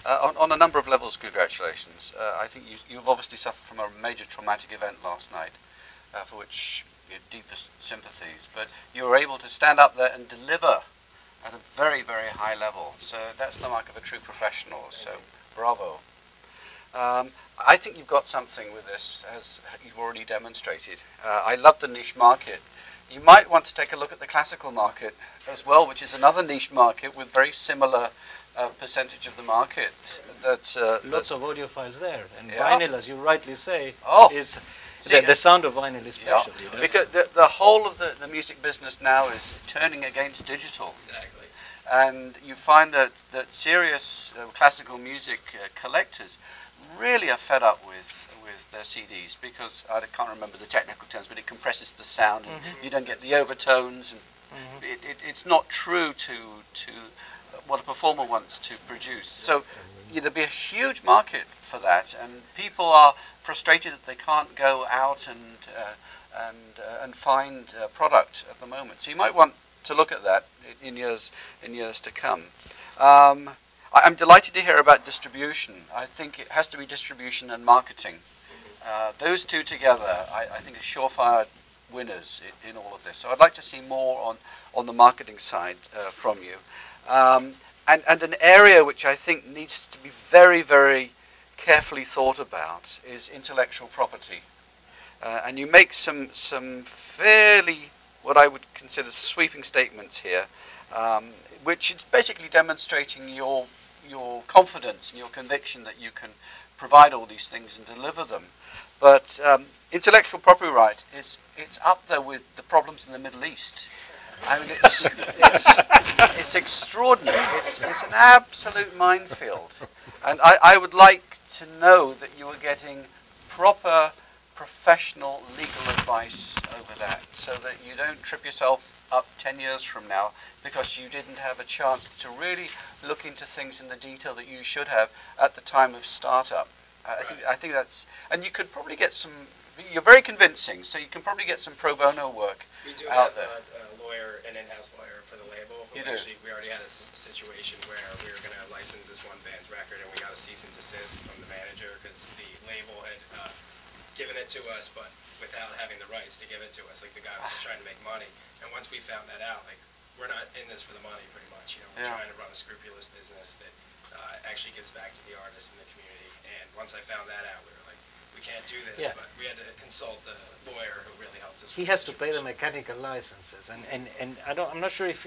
On a number of levels, congratulations. I think you've obviously suffered from a major traumatic event last night, for which your deepest sympathies. But you were able to stand up there and deliver at a very, very high level. So that's the mark of a true professional. So bravo. I think you've got something with this, as you've already demonstrated. I love the niche market. You might want to take a look at the classical market as well, which is another niche market with very similar percentage of the market. Lots of audiophiles there, and vinyl, as you rightly say, is the sound of vinyl is special. Yeah. You know? Because the whole of the music business now is turning against digital. Exactly. And you find that serious classical music collectors really are fed up with their CDs, because I can't remember the technical terms, but it compresses the sound, and you don't get the overtones, and it's not true to what a performer wants to produce. So there'll be a huge market for that, and people are frustrated that they can't go out and find product at the moment. So you might want to look at that in years to come. I'm delighted to hear about distribution. I think it has to be distribution and marketing. Those two together, I think, are surefire winners in all of this. So I'd like to see more on the marketing side from you. And an area which I think needs to be very, very carefully thought about is intellectual property. And you make some fairly, what I would consider, sweeping statements here, which is basically demonstrating your confidence and your conviction that you can provide all these things and deliver them. But intellectual property right it's up there with the problems in the Middle East. I mean, it's extraordinary. It's an absolute minefield, and I would like to know that you are getting proper professional legal advice over that, so that you don't trip yourself up 10 years from now because you didn't have a chance to really look into things in the detail that you should have at the time of startup. I think that's, and you could probably get some. You're very convincing, so you can probably get some pro bono work we do out have there. A lawyer, an in-house lawyer for the label. You do? Actually, we already had a situation where we were going to license this one band's record, and we got a cease and desist from the manager because the label had given it to us, but without having the rights to give it to us. Like, the guy was just trying to make money. And once we found that out, like, we're not in this for the money, pretty much. You know, we're trying to run a scrupulous business that actually gives back to the artists and the community. And once I found that out, we were like, we can't do this, but we had to consult the lawyer who really helped us. He has to pay the mechanical licenses, and I'm not sure if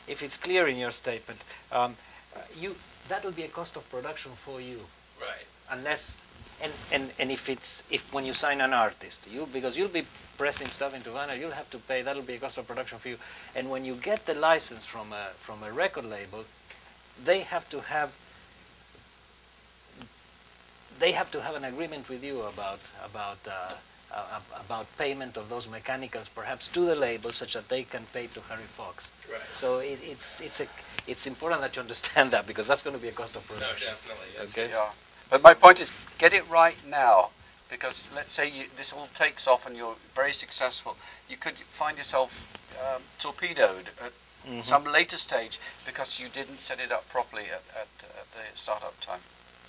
it's clear in your statement. That'll be a cost of production for you, right? Unless and if when you sign an artist, because you'll be pressing stuff into vinyl, you'll have to pay. That'll be a cost of production for you. And when you get the license from a record label, they have to have an agreement with you about payment of those mechanicals, perhaps to the label, such that they can pay to Harry Fox. Right. So it's important that you understand that, because that's going to be a cost of production. No, definitely. Okay. Yeah. But my point is, get it right now, because let's say this all takes off and you're very successful. You could find yourself torpedoed at some later stage because you didn't set it up properly at the startup time.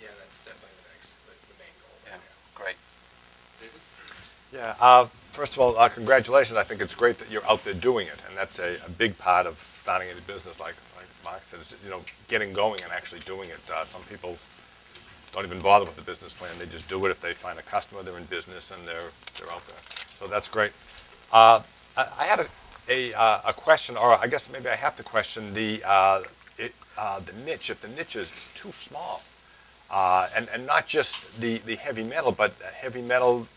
Yeah, that's definitely the main goal. Yeah, great. David? Yeah, first of all, congratulations. I think it's great that you're out there doing it, and that's a big part of starting a business, like Mark said, is, getting going and actually doing it. Some people don't even bother with the business plan. They just do it. If they find a customer, they're in business, and they're out there. So that's great. I had a question, or I guess maybe I have to question the niche. If the niche is too small, and not just the heavy metal, but heavy metal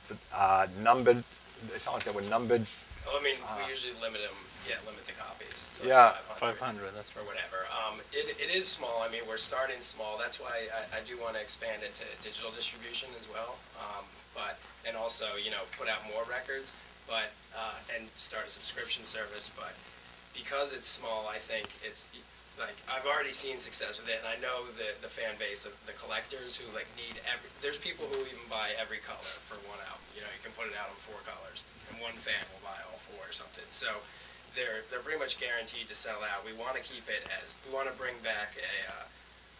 numbered. They sound like they were numbered. Well, I mean, we usually limit the copies to 500, that's or whatever. It is small. I mean, we're starting small. That's why I do want to expand into digital distribution as well. And also, put out more records, and start a subscription service. But because it's small, I think it's like I've already seen success with it, and I know the fan base of the collectors who need there's people who even buy every color for one album. You can put it out in 4 colors, and one fan will buy all 4 or something. So they're pretty much guaranteed to sell out. We want to keep it we want to bring back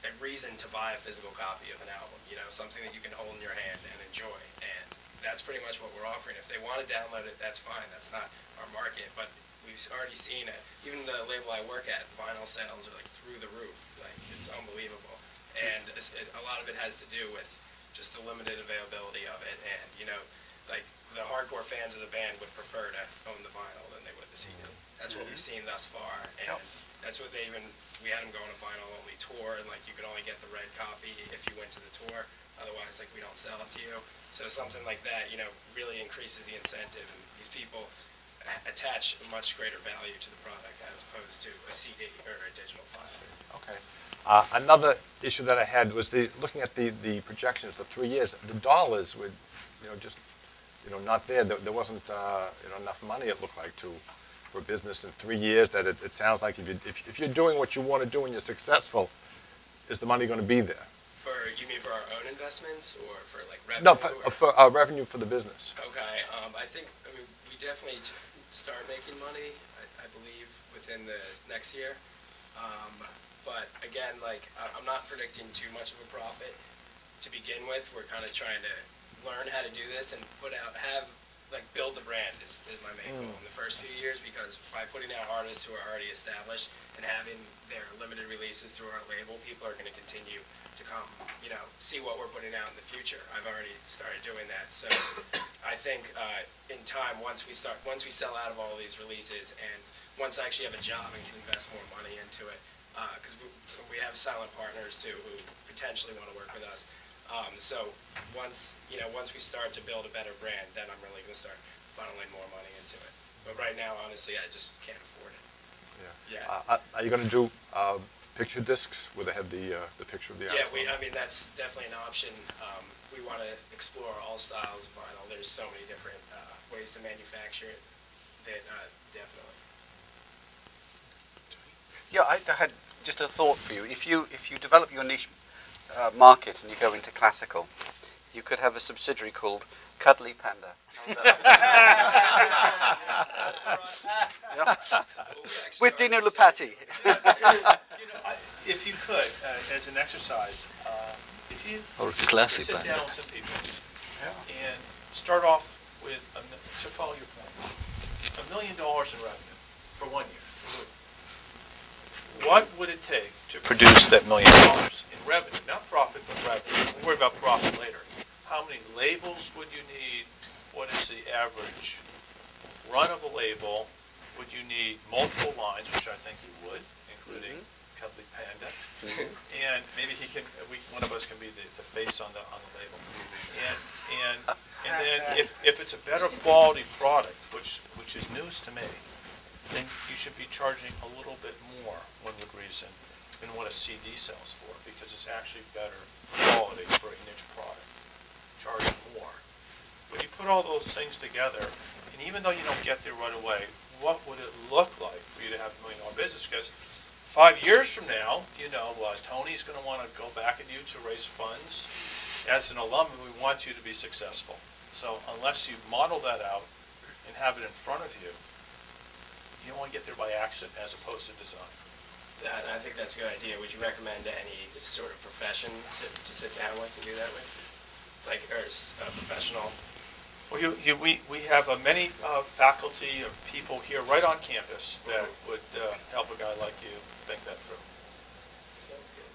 a reason to buy a physical copy of an album, you know, something that you can hold in your hand and enjoy. And that's pretty much what we're offering. If they want to download it, that's fine. That's not our market, but we've already seen it. Even the label I work at, vinyl sales are like through the roof. Like, it's unbelievable. And a lot of it has to do with just the limited availability of it. And, you know, like the hardcore fans of the band would prefer to own the vinyl than they would the CD. That's what we've seen thus far. And that's what we had them go on a vinyl only tour, and like you could only get the red copy if you went to the tour. Otherwise, like, we don't sell it to you. So something like that, you know, really increases the incentive, and these people attach a much greater value to the product as opposed to a CD or a digital file. Okay. Another issue that I had was looking at the projections, the 3 years. The dollars were, you know, just, you know, not there. There wasn't, you know, enough money, it looked like, for business in 3 years. That it sounds like if you're doing what you want to do and you're successful, is the money going to be there? You mean for our own investments or for like revenue? No, for revenue for the business. Okay. I mean, we definitely start making money, I believe, within the next year. But again, like, I'm not predicting too much of a profit to begin with. We're kind of trying to learn how to do this and build the brand is my main goal in the first few years, because by putting out artists who are already established and having their limited releases through our label, people are going to continue to come, you know, see what we're putting out in the future. I've already started doing that. So I think in time, once we sell out of all these releases, and once I actually have a job and can invest more money into it, because we have silent partners too who potentially want to work with us. So once we start to build a better brand, then I'm really going to start funneling more money into it. But right now, honestly, I just can't afford it. Yeah. Are you going to do picture discs where they have the picture of the artist? Yeah, I mean, that's definitely an option. We want to explore all styles of vinyl. There's so many different ways to manufacture it that definitely. Yeah, I had just a thought for you. If you develop your niche market and you go into classical, you could have a subsidiary called Cuddly Panda. That's for us. Yeah. With Dino Lupati. If you could, as an exercise, if you classic sit band. down with some people and start off with, to follow your point, $1 million in revenue for 1 year. What would it take to produce that $1 million in revenue? Not profit, but revenue. We'll worry about profit later. How many labels would you need? What is the average run of a label? Would you need multiple lines, which I think you would, including Cuddly Panda, and maybe one of us can be the face on the label. And then if it's a better quality product, which is news to me, then you should be charging a little bit more, one would reason, than what a CD sells for, because it's actually better quality for a niche product. Charge more. When you put all those things together, and even though you don't get there right away, what would it look like for you to have $1 million business? Because 5 years from now, you know, Tony's going to want to go back at you to raise funds. As an alum, we want you to be successful. So unless you model that out and have it in front of you, you don't want to get there by accident as opposed to design. I think that's a good idea. Would you recommend any sort of profession to sit down with and do that with? Like, or a professional? Well, we have many faculty or people here right on campus that would help a guy like you think that through. Sounds good.